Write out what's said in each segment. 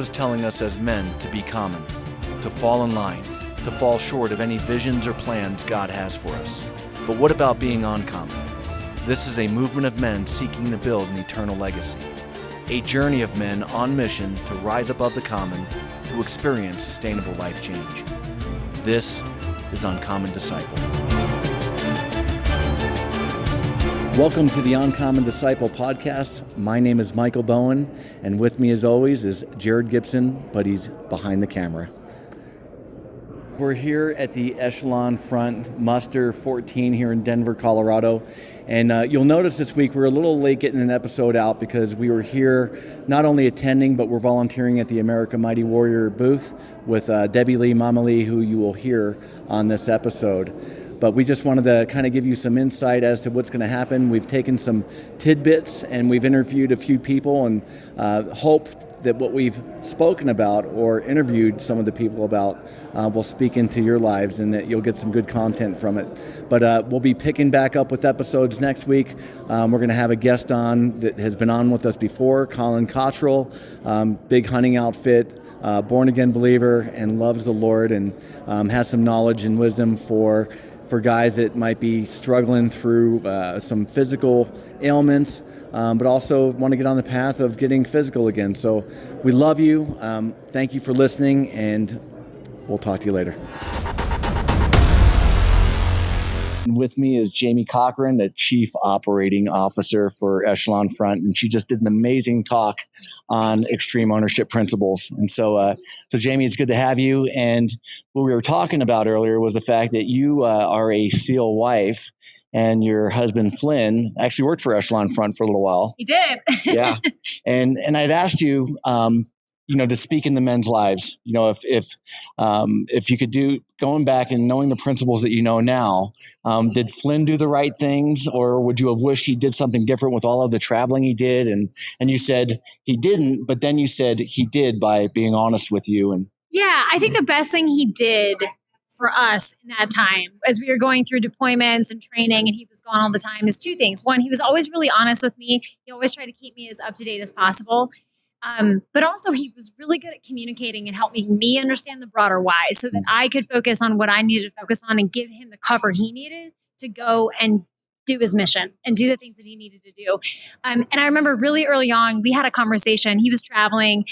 is telling us as men to be common, to fall in line, to fall short of any visions or plans God has for us. But what about being uncommon? This is a movement of men seeking to build an eternal legacy. A journey of men on mission to rise above the common, to experience sustainable life change. This is Uncommon Disciple. Welcome to the Uncommon Disciple podcast. My name is Michael Bowen, and with me as always is Jared Gibson, but he's behind the camera. We're here at the Echelon Front Muster 14 here in Denver, Colorado. And you'll notice this week we're a little late getting an episode out because we were here not only attending, but we're volunteering at the America Mighty Warrior booth with Debbie Lee, Mama Lee, who you will hear on this episode. But we just wanted to kind of give you some insight as to what's going to happen. We've taken some tidbits and we've interviewed a few people and hope that what we've spoken about or interviewed some of the people about will speak into your lives and that you'll get some good content from it. But we'll be picking back up with episodes next week. We're going to have a guest on that has been on with us before, Colin Cottrell, big hunting outfit, born-again believer and loves the Lord and has some knowledge and wisdom for guys that might be struggling through some physical ailments, but also want to get on the path of getting physical again. So we love you. Thank you for listening, and we'll talk to you later. With me is Jamie Cochran, the Chief Operating Officer for Echelon Front, and she just did an amazing talk on extreme ownership principles. And so Jamie, it's good to have you. And what we were talking about earlier was the fact that you are a SEAL wife, and your husband Flynn actually worked for Echelon Front for a little while. He did. Yeah, and I'd asked you. To speak in the men's lives, if you could do going back and knowing the principles that you know now, did Flynn do the right things, or would you have wished he did something different with all of the traveling he did? And you said he didn't, but then you said he did by being honest with you. And yeah, I think the best thing he did for us in that time, as we were going through deployments and training, and he was gone all the time, is two things. One, he was always really honest with me. He always tried to keep me as up to date as possible. But also he was really good at communicating and helping me understand the broader why so that I could focus on what I needed to focus on and give him the cover he needed to go and do his mission and do the things that he needed to do. And I remember really early on, we had a conversation. He was traveling.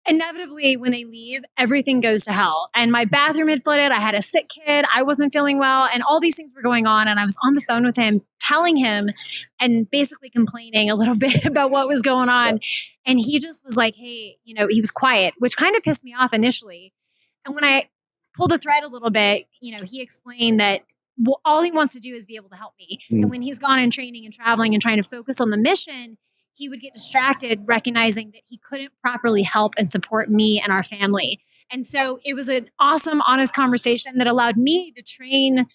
Inevitably, when they leave, everything goes to hell. And my bathroom had flooded. I had a sick kid. I wasn't feeling well. And all these things were going on. And I was on the phone with him, telling him and basically complaining a little bit about what was going on. And he just was like, hey, he was quiet, which kind of pissed me off initially. And when I pulled the thread a little bit, he explained that all he wants to do is be able to help me. And when he's gone in training and traveling and trying to focus on the mission, he would get distracted, recognizing that he couldn't properly help and support me and our family. And so it was an awesome, honest conversation that allowed me to train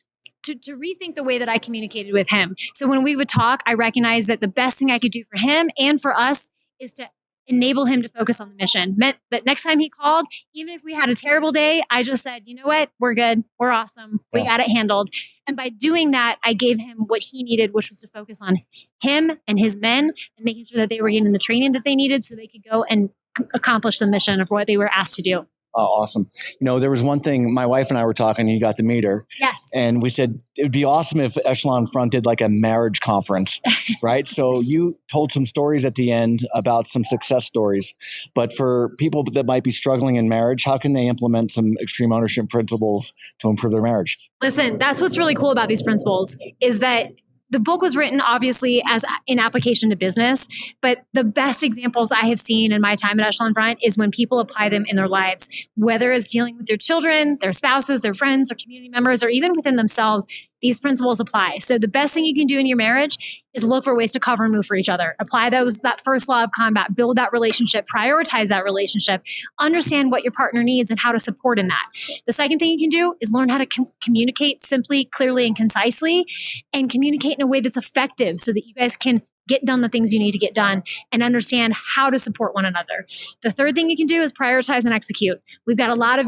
to rethink the way that I communicated with him. So when we would talk, I recognized that the best thing I could do for him and for us is to enable him to focus on the mission. Meant that next time he called, even if we had a terrible day, I just said, you know what? We're good. We're awesome. We got it handled. And by doing that, I gave him what he needed, which was to focus on him and his men and making sure that they were getting the training that they needed so they could go and accomplish the mission of what they were asked to do. Oh, awesome. There was one thing, my wife and I were talking, you got to meet her. Yes. And we said, it would be awesome if Echelon Front did like a marriage conference, right? So you told some stories at the end about some success stories, but for people that might be struggling in marriage, how can they implement some extreme ownership principles to improve their marriage? Listen, that's what's really cool about these principles is that the book was written obviously as in application to business, but the best examples I have seen in my time at Echelon Front is when people apply them in their lives, whether it's dealing with their children, their spouses, their friends, or community members, or even within themselves. These principles apply. So the best thing you can do in your marriage is look for ways to cover and move for each other. Apply that first law of combat, build that relationship, prioritize that relationship, understand what your partner needs and how to support in that. The second thing you can do is learn how to communicate simply, clearly, and concisely, and communicate in a way that's effective so that you guys can get done the things you need to get done and understand how to support one another. The third thing you can do is prioritize and execute. We've got a lot of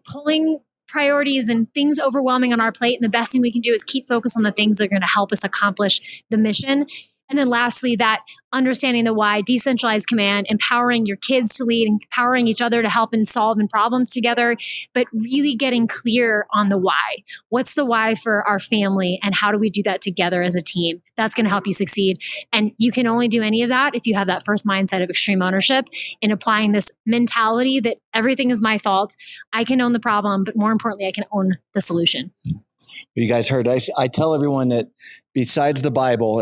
pulling priorities and things overwhelming on our plate. And the best thing we can do is keep focused on the things that are going to help us accomplish the mission And then lastly, that understanding the why, decentralized command, empowering your kids to lead, empowering each other to help and solve problems together, but really getting clear on the why. What's the why for our family, and how do we do that together as a team? That's going to help you succeed. And you can only do any of that if you have that first mindset of extreme ownership in applying this mentality that everything is my fault. I can own the problem, but more importantly, I can own the solution. You guys heard, I tell everyone that besides the Bible,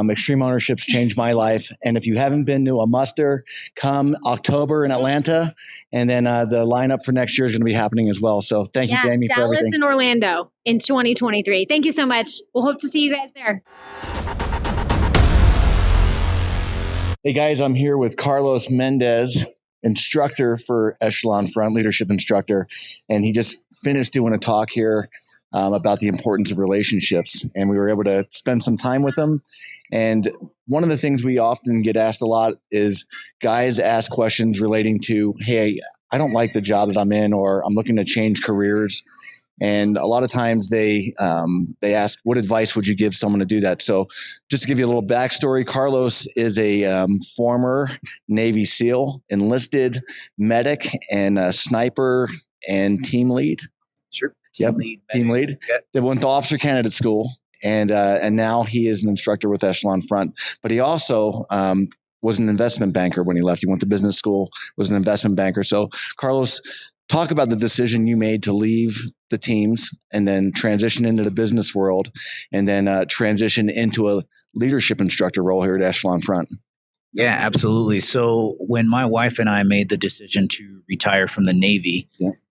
extreme ownership's changed my life. And if you haven't been to a muster, come October in Atlanta. And then the lineup for next year is going to be happening as well. So thank you, Jamie, for everything. Dallas and Orlando in 2023. Thank you so much. We'll hope to see you guys there. Hey guys, I'm here with Carlos Mendez, instructor for Echelon Front, leadership instructor. And he just finished doing a talk here about the importance of relationships. And we were able to spend some time with them. And one of the things we often get asked a lot is guys ask questions relating to, hey, I don't like the job that I'm in, or I'm looking to change careers. And a lot of times they ask, what advice would you give someone to do that? So just to give you a little backstory, Carlos is a former Navy SEAL, enlisted medic, and a sniper and team lead. Sure. Team lead. Yeah. They went to officer candidate school, and now he is an instructor with Echelon Front. But he also was an investment banker when he left. He went to business school, was an investment banker. So Carlos, talk about the decision you made to leave the teams and then transition into the business world, and then transition into a leadership instructor role here at Echelon Front. Yeah, absolutely. So when my wife and I made the decision to retire from the Navy,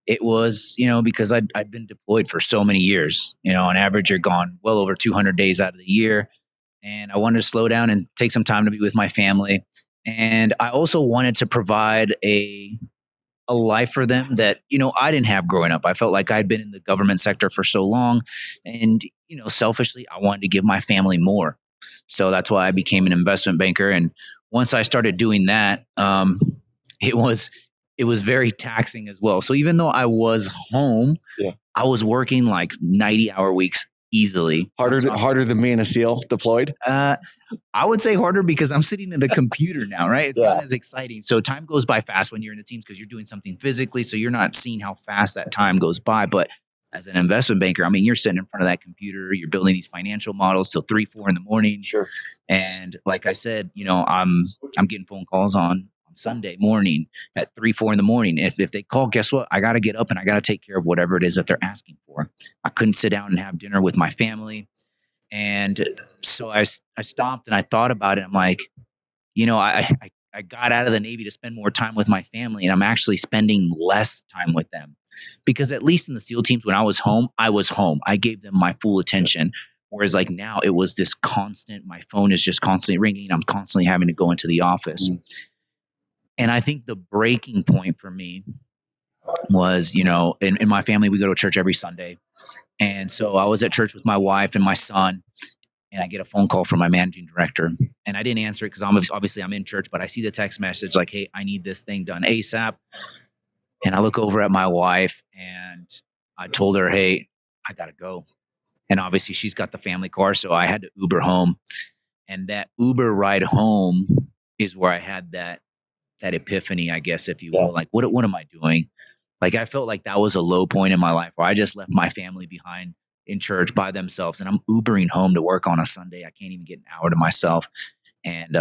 it was, because I'd been deployed for so many years. On average, you're gone well over 200 days out of the year. And I wanted to slow down and take some time to be with my family. And I also wanted to provide a life for them that, I didn't have growing up. I felt like I'd been in the government sector for so long. And, selfishly, I wanted to give my family more. So that's why I became an investment banker. And once I started doing that, it was very taxing as well. So even though I was home, I was working like 90-hour weeks easily. Harder than being a SEAL deployed? I would say harder because I'm sitting at a computer now, right? It's not as exciting. So time goes by fast when you're in the teams because you're doing something physically. So you're not seeing how fast that time goes by. But as an investment banker, you're sitting in front of that computer, you're building these financial models till 3-4 in the morning. Sure. And like I said, I'm getting phone calls on Sunday morning at 3-4 in the morning. If they call, guess what? I got to get up and I got to take care of whatever it is that they're asking for. I couldn't sit down and have dinner with my family. And so I stopped and I thought about it. I'm like, I got out of the Navy to spend more time with my family, and I'm actually spending less time with them. Because at least in the SEAL teams, when I was home, I gave them my full attention. Whereas like now it was this constant, my phone is just constantly ringing. I'm constantly having to go into the office. And I think the breaking point for me was, in my family, we go to church every Sunday. And so I was at church with my wife and my son, and I get a phone call from my managing director. And I didn't answer it because I'm in church, but I see the text message like, hey, I need this thing done ASAP. And I look over at my wife and I told her, hey, I got to go. And obviously she's got the family car, so I had to Uber home. And that Uber ride home is where I had that epiphany, I guess, if you will. Like, what am I doing? Like, I felt like that was a low point in my life where I just left my family behind in church by themselves. And I'm Ubering home to work on a Sunday. I can't even get an hour to myself. And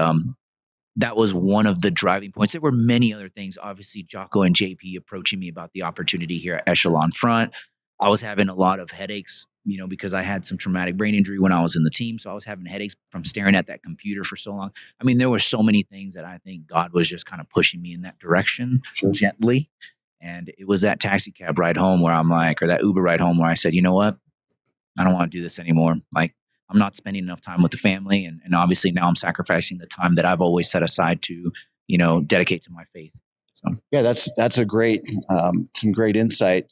that was one of the driving points. There were many other things. Obviously, Jocko and JP approaching me about the opportunity here at Echelon Front. I was having a lot of headaches, because I had some traumatic brain injury when I was in the team. So I was having headaches from staring at that computer for so long. There were so many things that I think God was just kind of pushing me in that direction gently. And it was that taxi cab ride home where I'm like, or that Uber ride home where I said, you know what? I don't want to do this anymore. Like, I'm not spending enough time with the family. And obviously now I'm sacrificing the time that I've always set aside to, dedicate to my faith. So, yeah, that's a great, some great insight.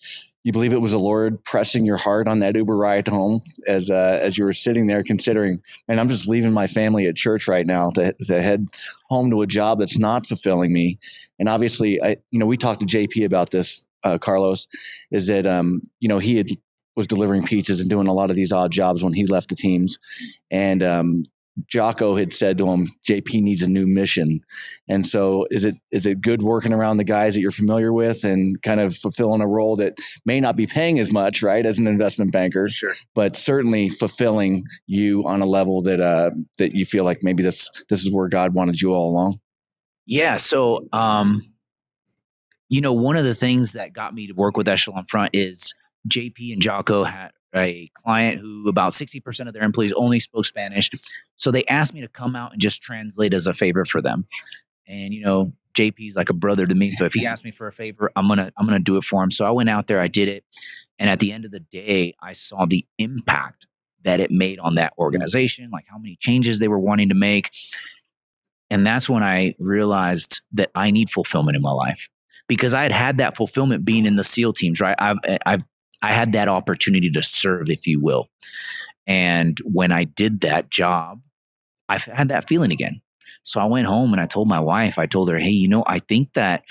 You believe it was the Lord pressing your heart on that Uber ride home as you were sitting there considering, and I'm just leaving my family at church right now to head home to a job that's not fulfilling me. And obviously, we talked to JP about this, Carlos, is that, he was delivering pizzas and doing a lot of these odd jobs when he left the teams. And Jocko had said to him, JP needs a new mission. And so is it good working around the guys that you're familiar with and kind of fulfilling a role that may not be paying as much, right, as an investment banker, Sure. but certainly fulfilling you on a level that that you feel like maybe this is where God wanted you all along? Yeah. So, one of the things that got me to work with Echelon Front is JP and Jocko had a client who about 60% of their employees only spoke Spanish. So they asked me to come out and just translate as a favor for them. And, JP's like a brother to me. So if he asked me for a favor, I'm going to do it for him. So I went out there, I did it. And at the end of the day, I saw the impact that it made on that organization, like how many changes they were wanting to make. And that's when I realized that I need fulfillment in my life, because I had that fulfillment being in the SEAL teams, right? I had that opportunity to serve, if you will. And when I did that job, I had that feeling again. So I went home and I told my wife, I told her, hey, I think that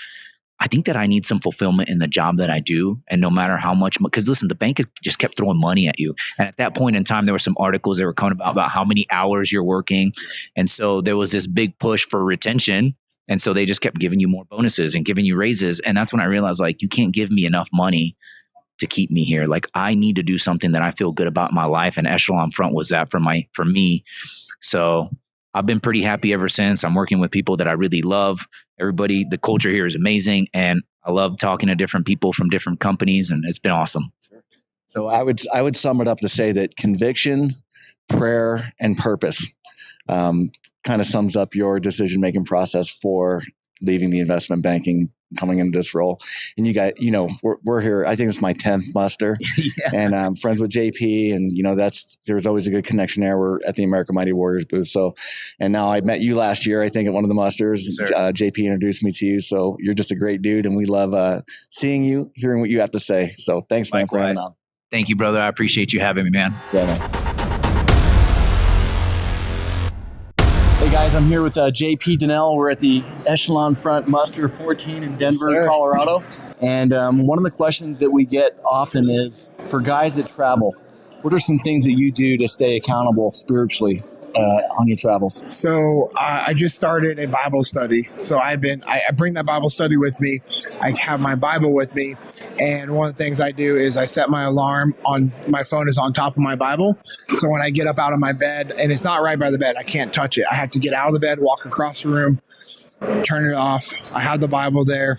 I need some fulfillment in the job that I do. And no matter how much, because listen, the bank just kept throwing money at you. And at that point in time, there were some articles that were coming about how many hours you're working. And so there was this big push for retention. And so they just kept giving you more bonuses and giving you raises. And that's when I realized, like, you can't give me enough money to keep me here. Like, I need to do something that I feel good about in my life. And Echelon Front was that for me. So I've been pretty happy ever since. I'm working with people that I really love. Everybody, the culture here is amazing. And I love talking to different people from different companies, and it's been awesome. So I would sum it up to say that conviction, prayer, and purpose kind of sums up your decision-making process for leaving the investment banking, coming into this role. And you guys, we're here. I think it's my 10th muster. Yeah. And I'm friends with JP, and there's always a good connection there. We're at the American Mighty Warriors booth. So, and now I met you last year, I think, at one of the musters. JP introduced me to you. So you're just a great dude, and we love seeing you, hearing what you have to say. So thanks, man, for having on. Thank you, brother. I appreciate you having me, man. Yeah, man. Hey guys, I'm here with JP Dinnell. We're at the Echelon Front Muster 14 in Denver, Colorado. And one of the questions that we get often is, for guys that travel, what are some things that you do to stay accountable spiritually on your travels? So I just started a Bible study. So I bring that Bible study with me. I have my Bible with me. And one of the things I do is I set my alarm on my phone is on top of my Bible. So when I get up out of my bed, and it's not right by the bed, I can't touch it. I have to get out of the bed, walk across the room, turn it off. I have the Bible there.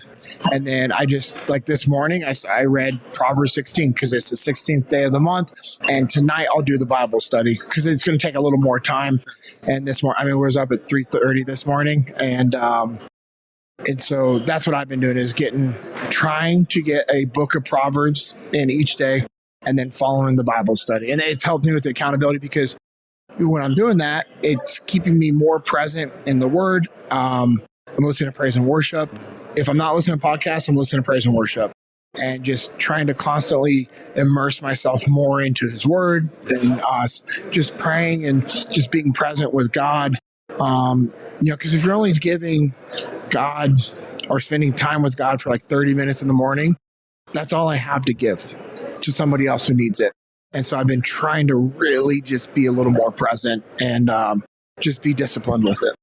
And then I just, like this morning, I read Proverbs 16 because it's the 16th day of the month. And tonight I'll do the Bible study because it's going to take a little more time. And this morning, we was up at 3:30 this morning. And so that's what I've been doing is trying to get a book of Proverbs in each day and then following the Bible study. And it's helped me with the accountability because when I'm doing that, it's keeping me more present in the Word. I'm listening to praise and worship. If I'm not listening to podcasts, I'm listening to praise and worship, and just trying to constantly immerse myself more into His Word and just praying and just being present with God. Because if you're only giving God or spending time with God for like 30 minutes in the morning, that's all I have to give to somebody else who needs it. And so I've been trying to really just be a little more present and just be disciplined with it.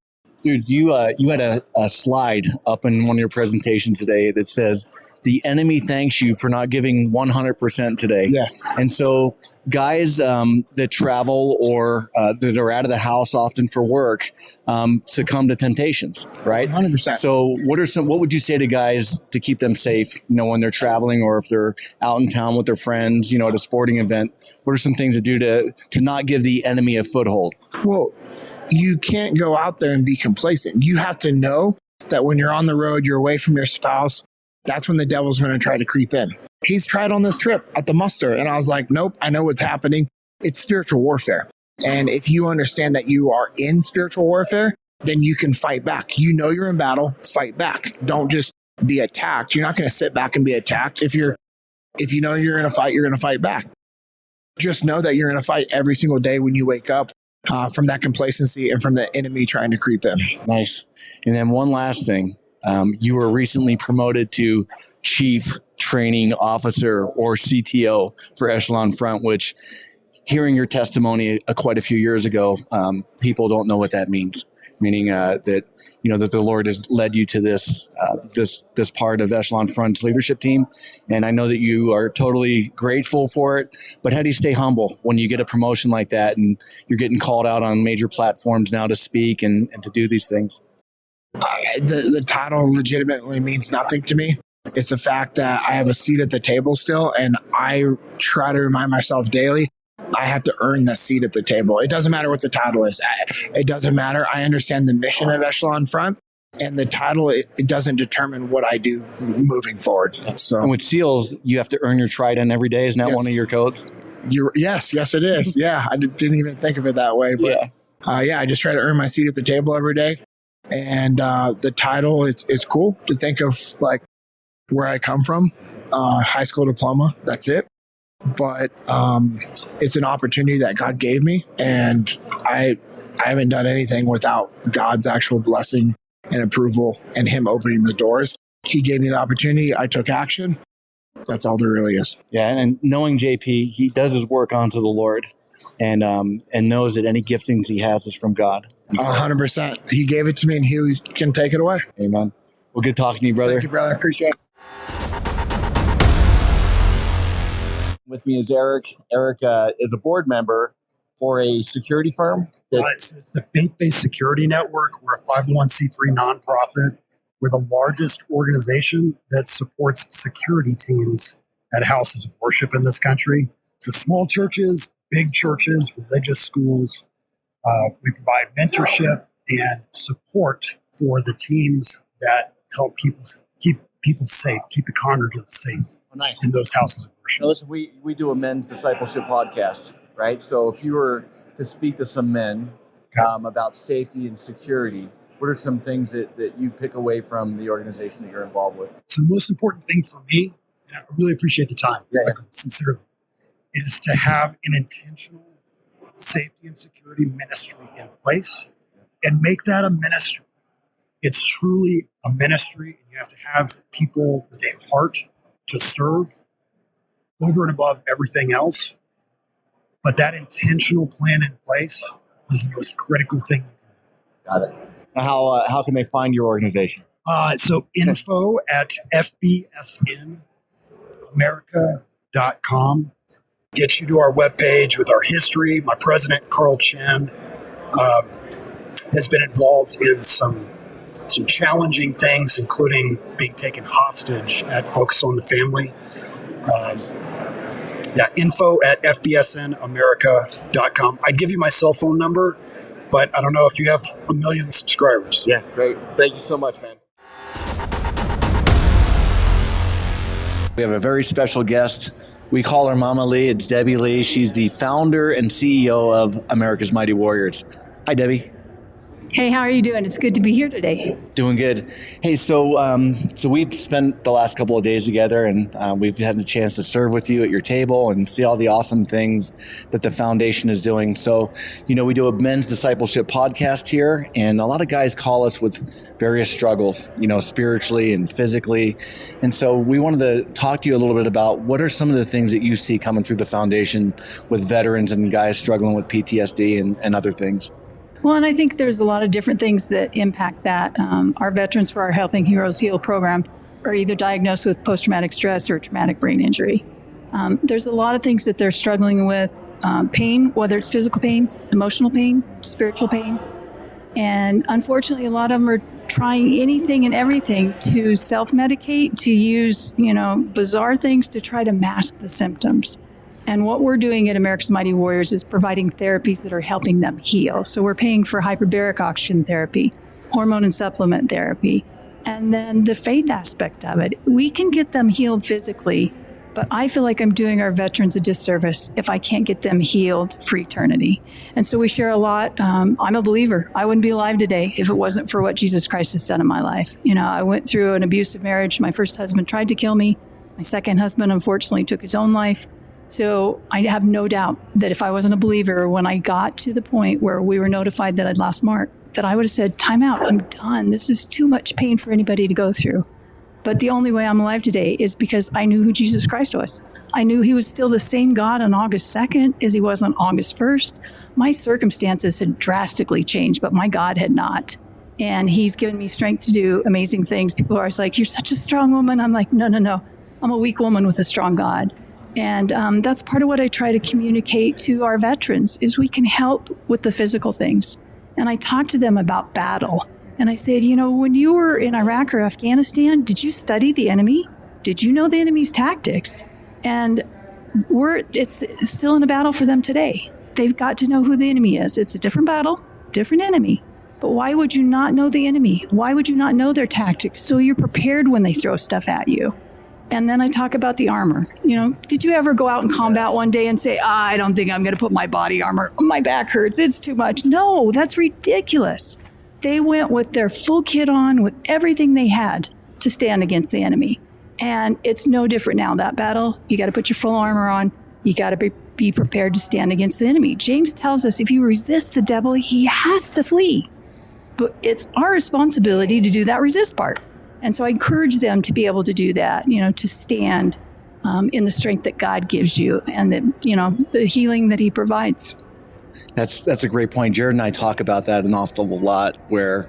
Dude, you had a slide up in one of your presentations today that says, the enemy thanks you for not giving 100% today. Yes. And so guys that travel or that are out of the house often for work succumb to temptations, right? 100%. So what would you say to guys to keep them safe, when they're traveling or if they're out in town with their friends, at a sporting event? What are some things to do to not give the enemy a foothold? Well, you can't go out there and be complacent. You have to know that when you're on the road, you're away from your spouse, that's when the devil's going to try to creep in. He's tried on this trip at the muster. And I was like, nope, I know what's happening. It's spiritual warfare. And if you understand that you are in spiritual warfare, then you can fight back. You're in battle, fight back. Don't just be attacked. You're not going to sit back and be attacked. If you know you're in a fight, you're going to fight back. Just know that you're in a fight every single day when you wake up. From that complacency and from the enemy trying to creep in. Nice. And then one last thing. You were recently promoted to Chief Training Officer or CTO for Echelon Front, which hearing your testimony quite a few years ago, people don't know what that means. Meaning that that the Lord has led you to this part of Echelon Front's leadership team, and I know that you are totally grateful for it. But how do you stay humble when you get a promotion like that, and you're getting called out on major platforms now to speak and to do these things? The title legitimately means nothing to me. It's the fact that I have a seat at the table still, and I try to remind myself daily, I have to earn the seat at the table. It doesn't matter what the title is. It doesn't matter. I understand the mission of Echelon Front, and the title, it doesn't determine what I do moving forward. So, and with SEALs, you have to earn your trident every day. Isn't that one of your codes? Yes, it is. Yeah, I didn't even think of it that way. But I just try to earn my seat at the table every day. And the title, it's cool to think of like where I come from, high school diploma. That's it. But it's an opportunity that God gave me, and I haven't done anything without God's actual blessing and approval and Him opening the doors. He gave me the opportunity. I took action. That's all there really is. Yeah, and knowing JP, he does his work unto the Lord, and knows that any giftings he has is from God. 100%. He gave it to me, and He can take it away. Amen. Well, good talking to you, brother. Thank you, brother. Appreciate it. With me is Erik. Erik is a board member for a security firm. Right. So it's the Faith-Based Security Network. We're a 501c3 nonprofit. We're the largest organization that supports security teams at houses of worship in this country. So small churches, big churches, religious schools. We provide mentorship and support for the teams that help people keep people safe, keep the congregants safe in those houses of worship. Now listen, we do a men's discipleship podcast, right? So if you were to speak to some men about safety and security, what are some things that you pick away from the organization that you're involved with? So the most important thing for me, and I really appreciate the time, sincerely, is to have an intentional safety and security ministry in place and make that a ministry. It's truly a ministry, and you have to have people with a heart to serve over and above everything else. But that intentional plan in place is the most critical thing. Got it. How can they find your organization? So info at fbsnamerica.com gets you to our webpage with our history. My president, Carl Chen, has been involved in some challenging things, including being taken hostage at Focus on the Family. Info at fbsnamerica.com. I'd give you my cell phone number, but I don't know if you have 1 million subscribers. Yeah, great. Thank you so much, man. We have a very special guest. We call her Mama Lee. It's Debbie Lee. She's the founder and CEO of America's Mighty Warriors. Hi, Debbie. Hey, how are you doing? It's good to be here today. Doing good. Hey, so we've spent the last couple of days together, and we've had the chance to serve with you at your table and see all the awesome things that the foundation is doing. So, we do a men's discipleship podcast here, and a lot of guys call us with various struggles, spiritually and physically. And so we wanted to talk to you a little bit about what are some of the things that you see coming through the foundation with veterans and guys struggling with PTSD and other things. Well, and I think there's a lot of different things that impact that. Our Veterans for Our Helping Heroes Heal program are either diagnosed with post-traumatic stress or traumatic brain injury. There's a lot of things that they're struggling with, pain, whether it's physical pain, emotional pain, spiritual pain. And unfortunately, a lot of them are trying anything and everything to self-medicate, to use, bizarre things to try to mask the symptoms. And what we're doing at America's Mighty Warriors is providing therapies that are helping them heal. So we're paying for hyperbaric oxygen therapy, hormone and supplement therapy, and then the faith aspect of it. We can get them healed physically, but I feel like I'm doing our veterans a disservice if I can't get them healed for eternity. And so we share a lot. I'm a believer. I wouldn't be alive today if it wasn't for what Jesus Christ has done in my life. I went through an abusive marriage. My first husband tried to kill me. My second husband, unfortunately, took his own life. So I have no doubt that if I wasn't a believer, when I got to the point where we were notified that I'd lost Mark, that I would have said, time out, I'm done. This is too much pain for anybody to go through. But the only way I'm alive today is because I knew who Jesus Christ was. I knew he was still the same God on August 2nd as he was on August 1st. My circumstances had drastically changed, but my God had not. And he's given me strength to do amazing things. People are always like, you're such a strong woman. I'm like, no. I'm a weak woman with a strong God. And that's part of what I try to communicate to our veterans is we can help with the physical things. And I talk to them about battle. And I said, when you were in Iraq or Afghanistan, did you study the enemy? Did you know the enemy's tactics? And it's still in a battle for them today. They've got to know who the enemy is. It's a different battle, different enemy. But why would you not know the enemy? Why would you not know their tactics? So you're prepared when they throw stuff at you. And then I talk about the armor. Did you ever go out in combat one day and say, I don't think I'm going to put my body armor, my back hurts, it's too much. No, that's ridiculous. They went with their full kit on, with everything they had to stand against the enemy. And it's no different now. That battle, you got to put your full armor on. You got to be prepared to stand against the enemy. James tells us if you resist the devil, he has to flee. But it's our responsibility to do that resist part. And so I encourage them to be able to do that, to stand in the strength that God gives you and the healing that he provides. That's a great point. Jared and I talk about that an awful lot where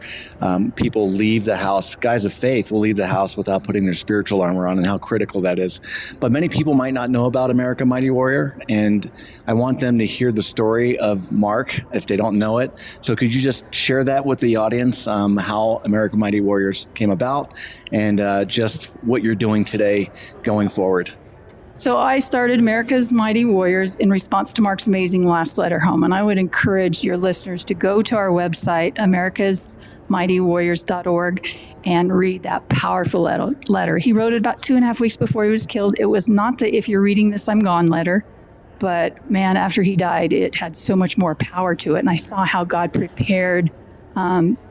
people leave the house. Guys of faith will leave the house without putting their spiritual armor on and how critical that is. But many people might not know about America Mighty Warrior. And I want them to hear the story of Marc if they don't know it. So could you just share that with the audience, how America Mighty Warriors came about and just what you're doing today going forward? So I started America's Mighty Warriors in response to Marc's amazing last letter home. And I would encourage your listeners to go to our website, americasmightywarriors.org, and read that powerful letter. He wrote it about 2.5 weeks before he was killed. It was not the "if you're reading this, I'm gone" letter. But man, after he died, it had so much more power to it. And I saw how God prepared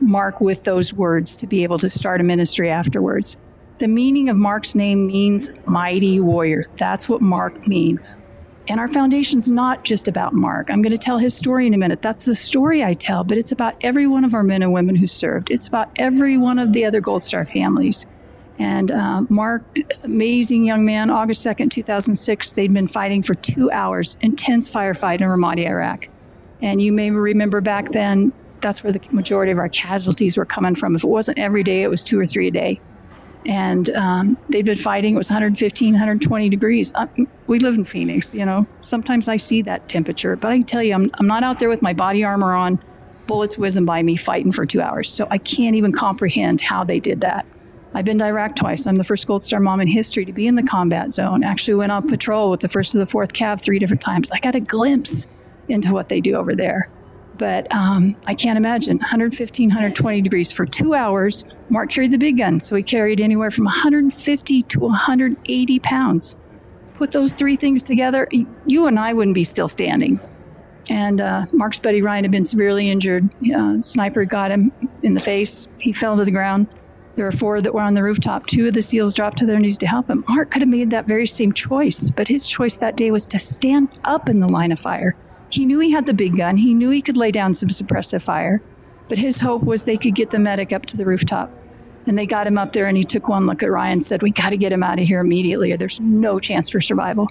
Marc with those words to be able to start a ministry afterwards. The meaning of Marc's name means mighty warrior. That's what Marc means. And our foundation's not just about Marc. I'm going to tell his story in a minute. That's the story I tell, but it's about every one of our men and women who served. It's about every one of the other Gold Star families. And Marc, amazing young man, August 2nd, 2006, they'd been fighting for 2 hours, intense firefight in Ramadi, Iraq. And you may remember back then, that's where the majority of our casualties were coming from. If it wasn't every day, it was 2 or 3 a day. And they'd been fighting. It was 115, 120 degrees. We live in Phoenix, Sometimes I see that temperature. But I can tell you, I'm not out there with my body armor on, bullets whizzing by me, fighting for 2 hours. So I can't even comprehend how they did that. I've been to Iraq twice. I'm the first Gold Star mom in history to be in the combat zone. Actually went on patrol with the 1st to the 4th Cav 3 different times. I got a glimpse into what they do over there. But I can't imagine 115, 120 degrees for 2 hours. Marc carried the big gun, so he carried anywhere from 150 to 180 pounds. Put those three things together, you and I wouldn't be still standing. And Marc's buddy Ryan had been severely injured. Sniper got him in the face. He fell to the ground. There were 4 that were on the rooftop. 2 of the SEALs dropped to their knees to help him. Marc could have made that very same choice, but his choice that day was to stand up in the line of fire. He knew he had the big gun. He knew he could lay down some suppressive fire, but his hope was they could get the medic up to the rooftop. And they got him up there, and he took one look at Ryan and said, "We got to get him out of here immediately, or there's no chance for survival."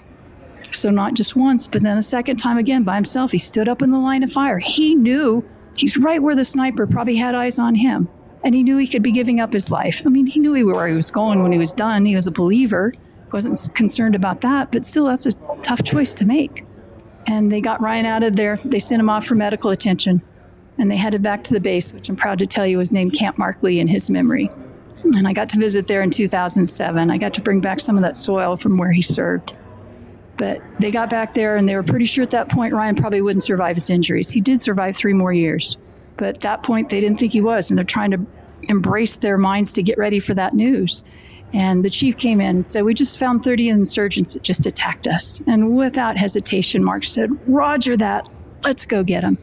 So not just once, but then a second time again by himself, he stood up in the line of fire. He knew he's right where the sniper probably had eyes on him, and he knew he could be giving up his life. I mean, he knew where he was going when he was done. He was a believer, wasn't concerned about that, but still, that's a tough choice to make. And they got Ryan out of there. They sent him off for medical attention. And they headed back to the base, which I'm proud to tell you was named Camp Marc Lee in his memory. And I got to visit there in 2007. I got to bring back some of that soil from where he served. But they got back there, and they were pretty sure at that point Ryan probably wouldn't survive his injuries. He did survive 3 more years. But at that point, they didn't think he was. And they're trying to embrace their minds to get ready for that news. And the chief came in and said, "We just found 30 insurgents that just attacked us." And without hesitation, Marc said, "Roger that. Let's go get them."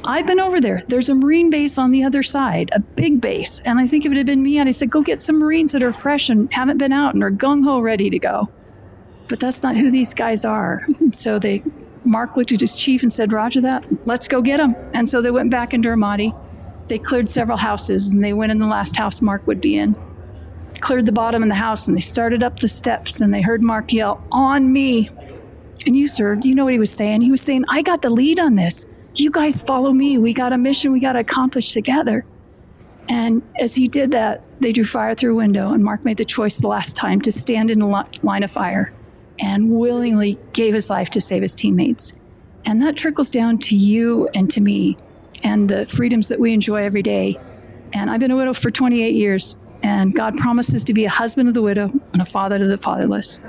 I've been over there. There's a Marine base on the other side, a big base. And I think if it had been me, I'd have said, "Go get some Marines that are fresh and haven't been out and are gung-ho ready to go." But that's not who these guys are. And so Marc looked at his chief and said, "Roger that. Let's go get them." And so they went back into Ramadi. They cleared several houses, and they went in the last house Marc would be in. cleared the bottom of the house and they started up the steps and they heard Marc yell, "On me." And you served, you know what he was saying? He was saying, "I got the lead on this. You guys follow me. We got a mission we got to accomplish together." And as he did that, they drew fire through a window, and Marc made the choice the last time to stand in the line of fire and willingly gave his life to save his teammates. And that trickles down to you and to me and the freedoms that we enjoy every day. And I've been a widow for 28 years, and God promises to be a husband of the widow and a father to the fatherless.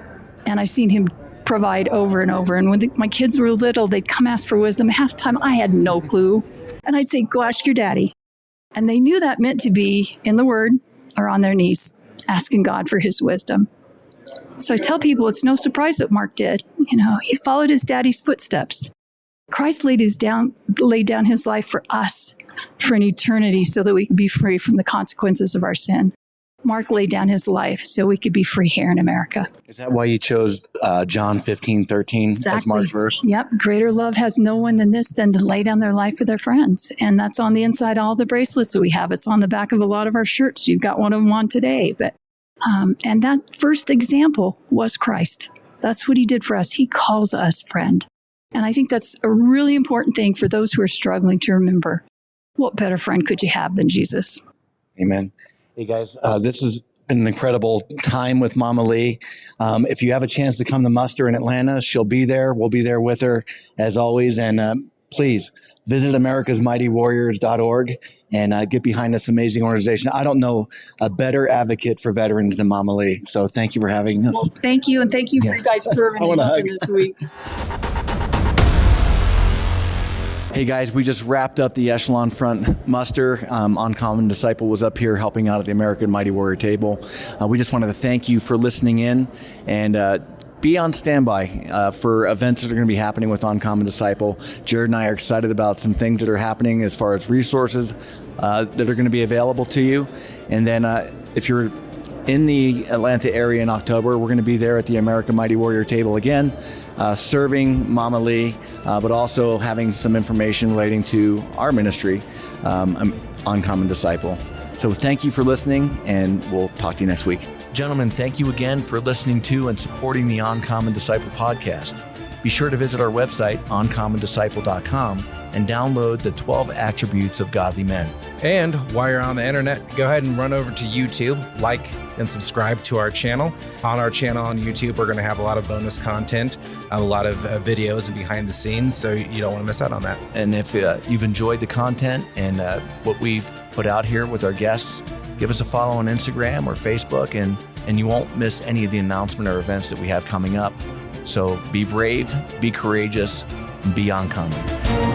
And I've seen him provide over and over. And when my kids were little, they'd come ask for wisdom. Half the time, I had no clue. And I'd say, "Go ask your daddy." And they knew that meant to be in the Word or on their knees, asking God for his wisdom. So I tell people it's no surprise what Marc did. You know, he followed his daddy's footsteps. Christ laid down his life for us for an eternity so that we could be free from the consequences of our sin. Marc laid down his life so we could be free here in America. Is that why you chose John 15:13 as Marc's verse? Yep. Greater love has no one than this, than to lay down their life for their friends. And that's on the inside of all the bracelets that we have. It's on the back of a lot of our shirts. You've got one of them on today. But and that first example was Christ. That's what he did for us. He calls us friend. And I think that's a really important thing for those who are struggling to remember. What better friend could you have than Jesus? Amen. Hey guys, this has been an incredible time with Mama Lee. If you have a chance to come to Muster in Atlanta, she'll be there. We'll be there with her as always. And please visit americasmightywarriors.org and get behind this amazing organization. I don't know a better advocate for veterans than Mama Lee. So thank you for having us. Well, thank you. And thank you for you guys serving and helping this week. Hey guys, we just wrapped up the Echelon Front muster. Uncommon Disciple was up here helping out at the American Mighty Warrior table. We just wanted to thank you for listening in and be on standby for events that are going to be happening with Uncommon Disciple. Jared and I are excited about some things that are happening as far as resources that are going to be available to you. And then if you're in the Atlanta area in October, we're going to be there at the American Mighty Warrior table again, serving Mama Lee, but also having some information relating to our ministry, Uncommon Disciple. So thank you for listening, and we'll talk to you next week. Gentlemen, thank you again for listening to and supporting the Uncommon Disciple podcast. Be sure to visit our website, uncommondisciple.com, and download the 12 attributes of godly men. And while you're on the internet, go ahead and run over to YouTube, like and subscribe to our channel. On our channel on YouTube, we're going to have a lot of bonus content, a lot of videos and behind the scenes, so you don't want to miss out on that. And if you've enjoyed the content and what we've put out here with our guests, give us a follow on Instagram or Facebook, and you won't miss any of the announcement or events that we have coming up. So be brave, be courageous, and be uncommon.